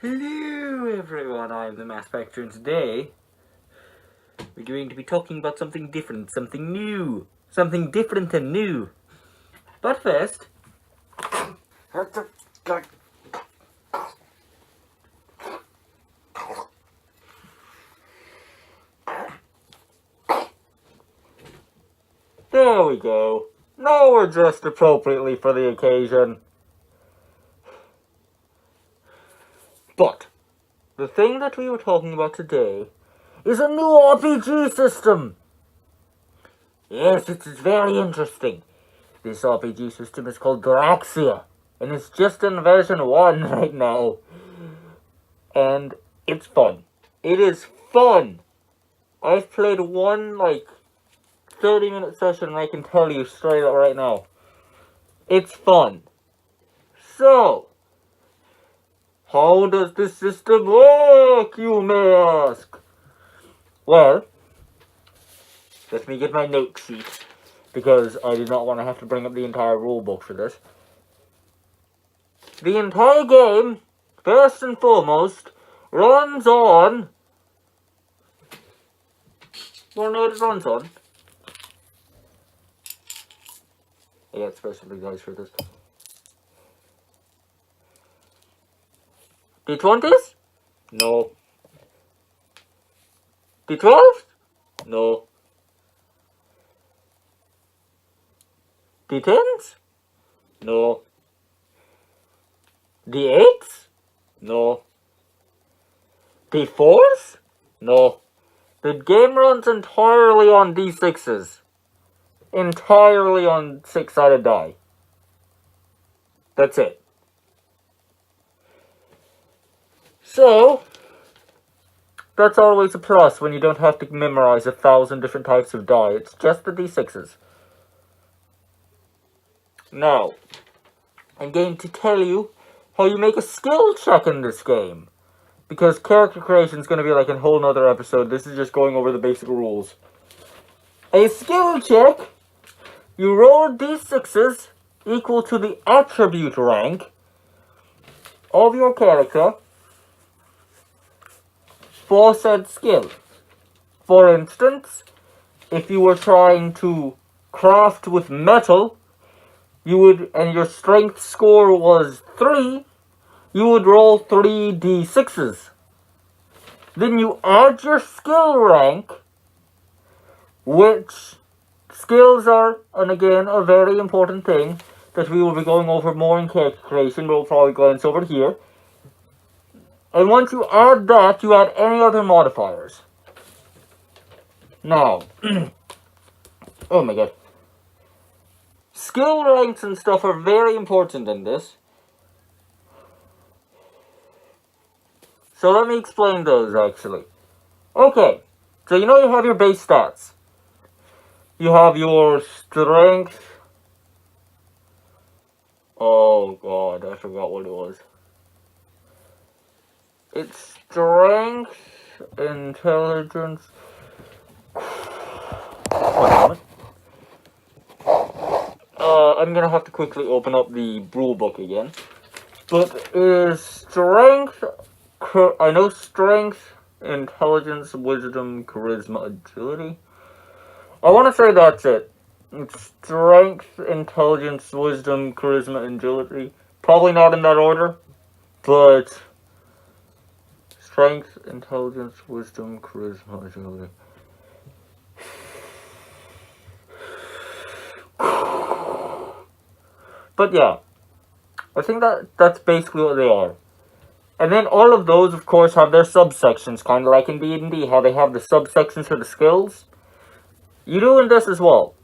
Hello everyone, I'm the Spectre, and today we're going to be talking about something different, something new, something different and new. But first, there we go. Now we're dressed appropriately for the occasion. But the thing that we were talking about today is a new RPG system. Yes, it's very interesting. This RPG system is called Draxia, and it's just in version 1 right now. And it's fun. It is fun. I've played one, 30-minute session, and I can tell you straight up right now. It's fun. So, how does this system work, you may ask? Well, let me get my note sheet, because I did not want to have to bring up the entire rulebook for this. The entire game, first and foremost, runs on... Wanna know what it runs on? I got special guys for this. D20s? No. D12s? No. D10s? No. D8s? No. D4s? No. The game runs entirely on D6s. Entirely on 6-sided die. That's it. So, that's always a plus when you don't have to memorize 1,000 different types of die. It's just the D6s. Now, I'm going to tell you how you make a skill check in this game. Because character creation is going to be like a whole nother episode. This is just going over the basic rules. A skill check, you roll d6s equal to the attribute rank of your character for said skill. For instance, if you were trying to craft with metal, you would, and your strength score was 3, you would roll 3d6s. Then you add your skill rank, which skills are, and again, a very important thing that we will be going over more in character creation. We'll probably glance over here. And once you add that, you add any other modifiers. Now, oh my god. Skill ranks and stuff are very important in this. So let me explain those, actually. Okay, so you know you have your base stats. You have your strength. Oh god, I forgot what it was. It's strength, intelligence. One moment. I'm gonna have to quickly open up the rule book again. But is strength... I know strength, intelligence, wisdom, charisma, agility. I want to say that's it. It's strength, intelligence, wisdom, charisma, agility. Probably not in that order, but strength, intelligence, wisdom, charisma, agility. But yeah, I think that's basically what they are. And then all of those, of course, have their subsections, kind of like in D&D, how they have the subsections for the skills. You do in this as well.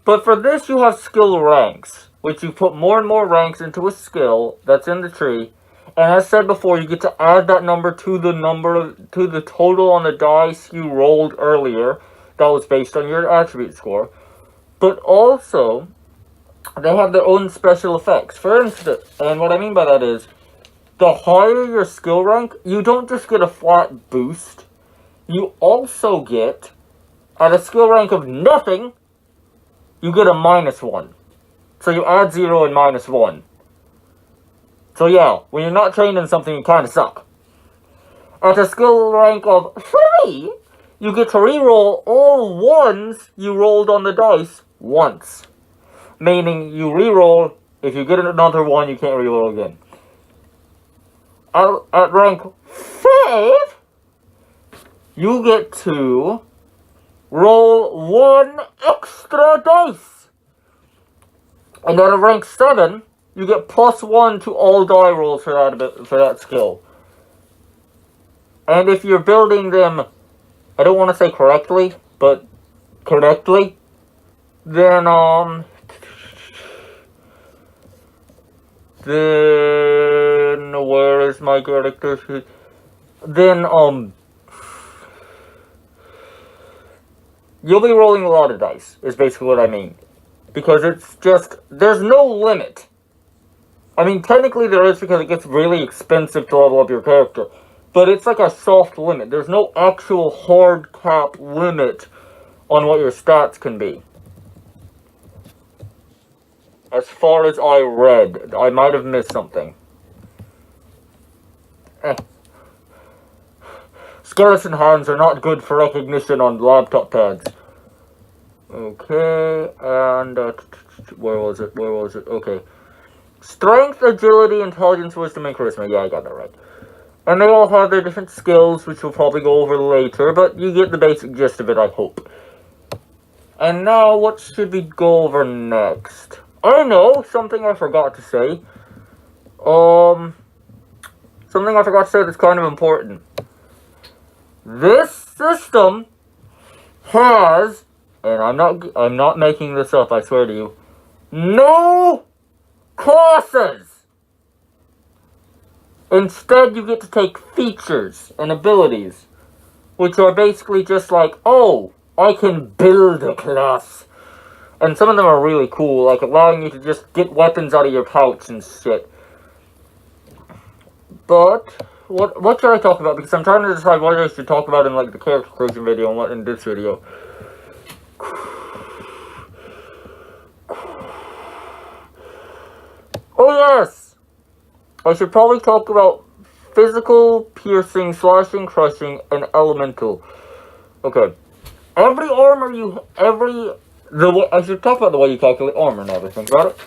But for this, you have skill ranks, which you put more and more ranks into a skill that's in the tree. And as said before, you get to add that number to the total on the dice you rolled earlier. That was based on your attribute score. But also, they have their own special effects. For instance, and what I mean by that is, the higher your skill rank, you don't just get a flat boost. You also get, at a skill rank of nothing, you get a -1. So you add 0 and -1. So yeah, when you're not trained in something, you kind of suck. At a skill rank of 3, you get to reroll all ones you rolled on the dice once. Meaning, you reroll, if you get another 1, you can't reroll again. At rank 5, you get to roll 1 extra dice. And at a rank 7, you get +1 to all die rolls for that skill. And if you're building them, I don't want to say correctly, but correctly, then where is my character sheet? Then you'll be rolling a lot of dice, is basically what I mean. Because it's just, there's no limit. I mean, technically there is because it gets really expensive to level up your character. But it's like a soft limit. There's no actual hard cap limit on what your stats can be. As far as I read, I might have missed something. Skeleton hands are not good for recognition on laptop pads. Okay, and where was it? Okay. Strength, agility, intelligence, wisdom, and charisma. Yeah, I got that right. And they all have their different skills, which we'll probably go over later, but you get the basic gist of it, I hope. And now, what should we go over next? I know, something I forgot to say. Something I forgot to say that's kind of important. This system has, and I'm not making this up, I swear to you, no classes! Instead, you get to take features and abilities, which are basically just like, oh, I can build a class. And some of them are really cool, like allowing you to just get weapons out of your pouch and shit. But, what should I talk about? Because I'm trying to decide what I should talk about in like the character creation video and what in this video. Oh yes! I should probably talk about physical, piercing, slashing, crushing, and elemental. Okay. Every armor I should talk about the way you calculate armor now that I think about it.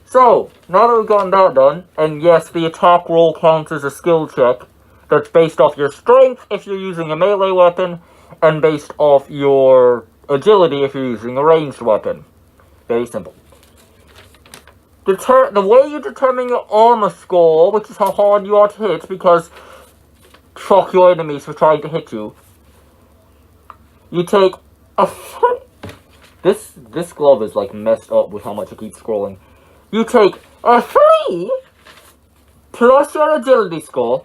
So, now that we've gotten that done, and yes, the attack roll counts as a skill check that's based off your strength if you're using a melee weapon, and based off your agility if you're using a ranged weapon. Very simple. The way you determine your armor score, which is how hard you are to hit, because fuck your enemies for trying to hit you, you take a... This glove is like messed up with how much it keeps scrolling. You take a 3 plus your agility score,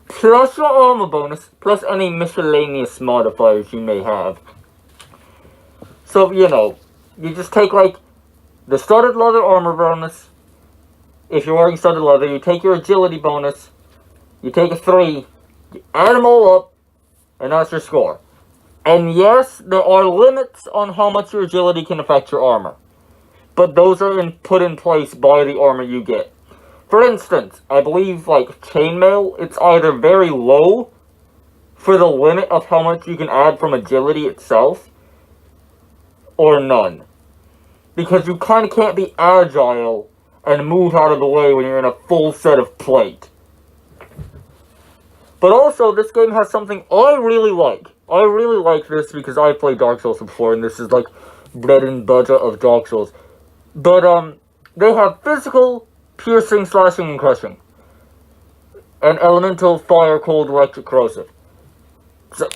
plus your armor bonus, plus any miscellaneous modifiers you may have. So, you know, you just take like the studded leather armor bonus. If you're wearing studded leather, you take your agility bonus, you take a 3, you add them all up, and that's your score. And yes, there are limits on how much your agility can affect your armor. But those are put in place by the armor you get. For instance, I believe, like, chainmail, it's either very low for the limit of how much you can add from agility itself, or none. Because you kind of can't be agile and move out of the way when you're in a full set of plate. But also, this game has something I really like. I really like this because I've played Dark Souls before, and this is like bread and butter of Dark Souls. But, they have physical, piercing, slashing, and crushing. And elemental, fire, cold, electric, corrosive. So,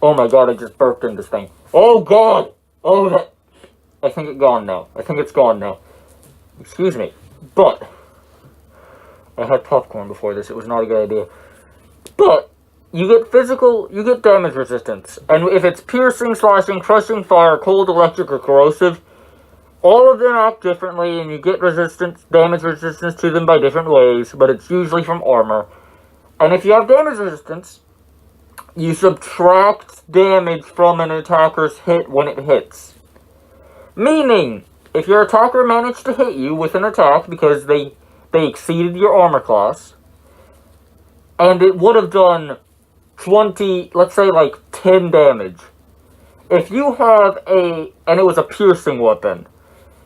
oh my god, I just burped in this thing. Oh god! Oh, that... I think it's gone now. Excuse me. But, I had popcorn before this. It was not a good idea. But, you get physical, you get damage resistance. And if it's piercing, slashing, crushing, fire, cold, electric, or corrosive, all of them act differently, and you get damage resistance to them by different ways, but it's usually from armor. And if you have damage resistance, you subtract damage from an attacker's hit when it hits. Meaning, if your attacker managed to hit you with an attack because they exceeded your armor class, and it would have done 20, let's say like 10 damage. If you have and it was a piercing weapon,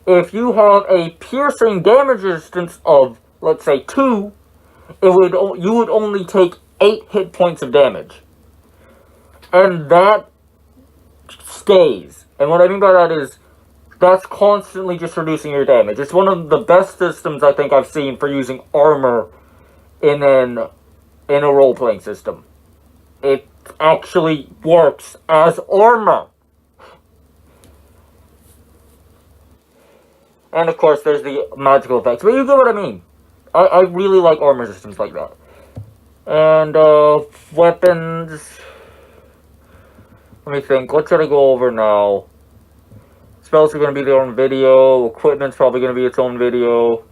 if you have a piercing damage resistance of, let's say, 2, you would only take 8 hit points of damage. And that stays. And what I mean by that is, that's constantly just reducing your damage. It's one of the best systems I think I've seen for using armor in a role-playing system. It actually works as armor. And of course, there's the magical effects. But you get what I mean. I really like armor systems like that. And, weapons. Let me think. What should I go over now? Spells are going to be their own video. Equipment's probably going to be its own video.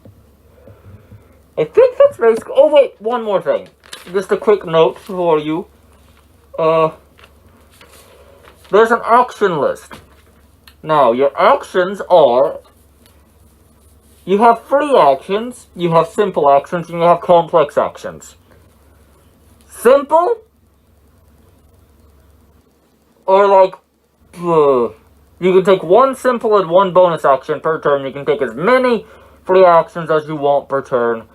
I think that's basically... Oh, wait. One more thing. Just a quick note for you. There's an action list. Now, your actions are... You have free actions, you have simple actions, and you have complex actions. Simple? Or like... you can take one simple and one bonus action per turn. You can take as many free actions as you want per turn.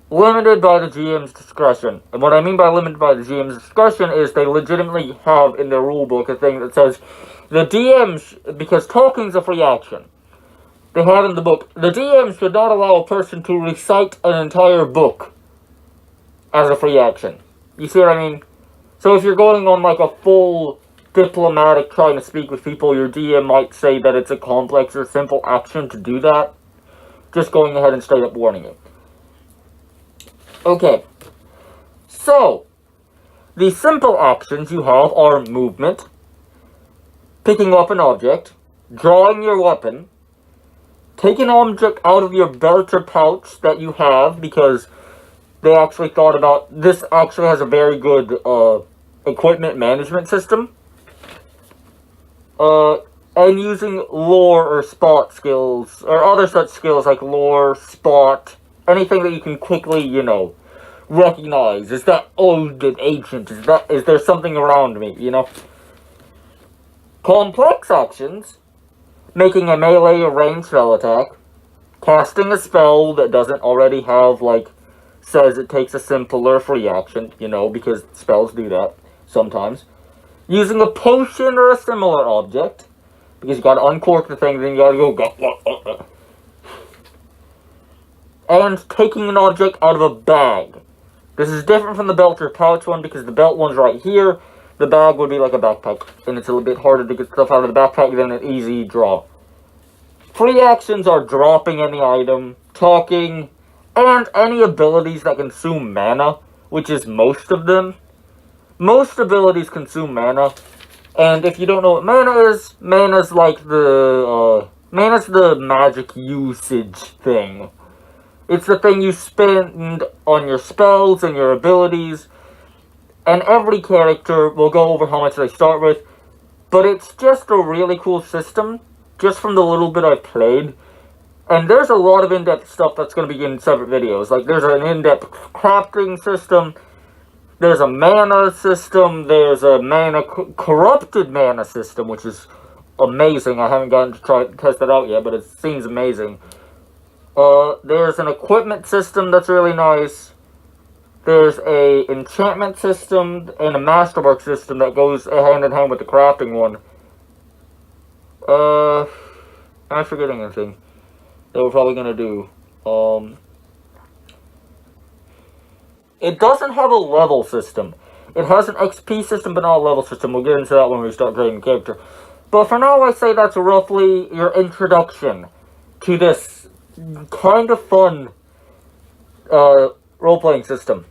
Limited by the GM's discretion. And what I mean by limited by the GM's discretion is they legitimately have in their rulebook a thing that says the DMs, because talking's a free action, they have in the book, the DM should not allow a person to recite an entire book as a free action. You see what I mean? So if you're going on like a full diplomatic trying to speak with people, your DM might say that it's a complex or simple action to do that. Just going ahead and straight up warning you. Okay. So, the simple actions you have are movement, picking up an object, drawing your weapon, take an object out of your belt or pouch that you have, because they actually thought about... This actually has a very good equipment management system. And using lore or spot skills, or other such skills like lore, spot, anything that you can quickly, recognize. Is that old and ancient? Is there something around me, Complex actions... Making a melee or ranged spell attack. Casting a spell that doesn't already have, says it takes a simple or free action, because spells do that sometimes. Using a potion or a similar object, because you gotta uncork the thing, then you gotta go... And taking an object out of a bag. This is different from the belt or pouch one, because the belt one's right here. The bag would be like a backpack, and it's a little bit harder to get stuff out of the backpack than an easy draw. Free actions are dropping any item, talking, and any abilities that consume mana, which is most of them. Most abilities consume mana, and if you don't know what mana is, mana's like mana's the magic usage thing. It's the thing you spend on your spells and your abilities. And every character will go over how much they start with. But it's just a really cool system, just from the little bit I've played. And there's a lot of in-depth stuff that's going to be in separate videos. Like, there's an in-depth crafting system, there's a mana system, there's a corrupted mana system, which is amazing. I haven't gotten to test that out yet, but it seems amazing. There's an equipment system that's really nice. There's a enchantment system and a masterwork system that goes hand in hand with the crafting one. Am I forgetting anything that we're probably gonna do? It doesn't have a level system. It has an XP system, but not a level system. We'll get into that when we start creating a character. But for now, I say that's roughly your introduction to this kind of fun role-playing system.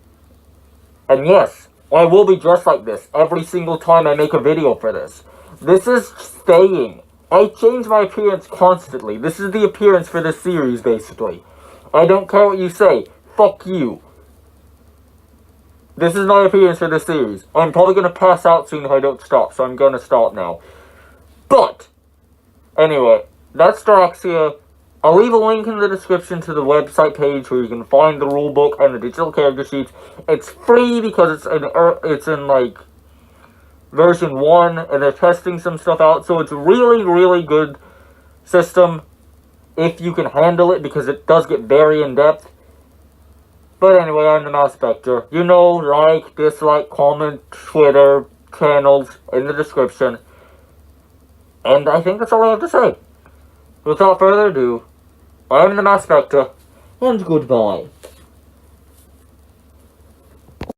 And yes, I will be dressed like this every single time I make a video for this. This is staying. I change my appearance constantly. This is the appearance for this series, basically. I don't care what you say. Fuck you. This is my appearance for this series. I'm probably going to pass out soon if I don't stop, so I'm going to stop now. But, anyway, that's Draxia. I'll leave a link in the description to the website page where you can find the rulebook and the digital character sheets. It's free because it's in like version 1 and they're testing some stuff out, so it's really, really good system if you can handle it, because it does get very in-depth. But anyway, I'm the Mouse Spectre. You know, like, dislike, comment, Twitter, channels in the description. And I think that's all I have to say. Without further ado, I'm the Mouse Spectre, and goodbye.